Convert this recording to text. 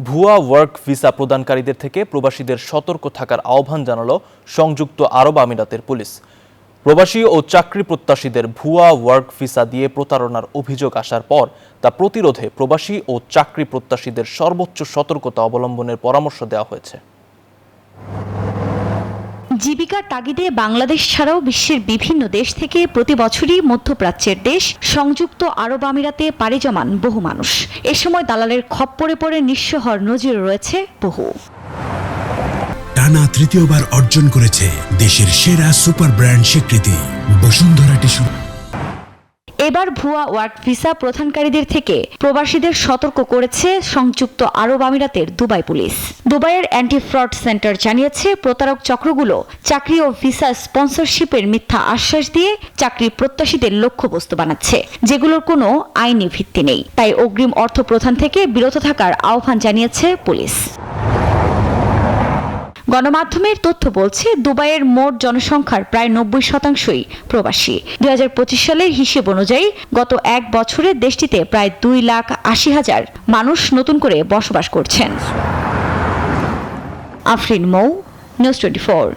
ভুয়া work visa প্রদানকারীদের থেকে প্রবাসীদের সতর্ক থাকার আহ্বান জানালো সংযুক্ত আরব আমিরাতের পুলিশ। প্রবাসী ও চাকরি প্রত্যাশীদের ভুয়া ওয়ার্ক ভিসা দিয়ে প্রতারণার অভিযোগ আসার পর তা প্রতিরোধে প্রবাসী ও চাকরি প্রত্যাশীদের সর্বোচ্চ সতর্কতা অবলম্বনের পরামর্শ দেওয়া হয়েছে। জীবিকার তাগিদে বাংলাদেশ ছাড়াও বিশ্বের বিভিন্ন দেশ থেকে প্রতি বছরই মধ্যপ্রাচ্যের দেশ সংযুক্ত আরব আমিরাতে পাড়ি জমান বহু মানুষ। এ সময় দালালের খপ্পরে পড়ে নিঃস্ব হওয়ার নজির রয়েছে বহু। টানা তৃতীয়বার অর্জন করেছে দেশের সেরা সুপার ব্র্যান্ড স্বীকৃতি বসুন্ধরা টিস্যু। এবার ভুয়া ওয়ার্ক ভিসা প্রদানকারীদের থেকে প্রবাসীদের সতর্ক করেছে সংযুক্ত আরব আমিরাতের দুবাই পুলিশ। দুবাইয়ের অ্যান্টি ফ্রড সেন্টার জানিয়েছে, প্রতারক চক্রগুলো চাকরি ও ভিসা স্পন্সরশিপের মিথ্যা আশ্বাস দিয়ে চাকরি প্রত্যাশীদের লক্ষ্যবস্তু বানাচ্ছে, যেগুলোর কোনো আইনি ভিত্তি নেই। তাই অগ্রিম অর্থ প্রদান থেকে বিরত থাকার আহ্বান জানিয়েছে পুলিশ। গণমাধ্যমের তথ্য বলছে, দুবাইয়ের মোট জনসংখ্যার প্রায় 90%ই প্রবাসী। 2025 সালের হিসেব অনুযায়ী গত এক বছরে দেশটিতে প্রায় 2,80,000 মানুষ নতুন করে বসবাস করছেন। আফরিন মৌ, নিউজ 24।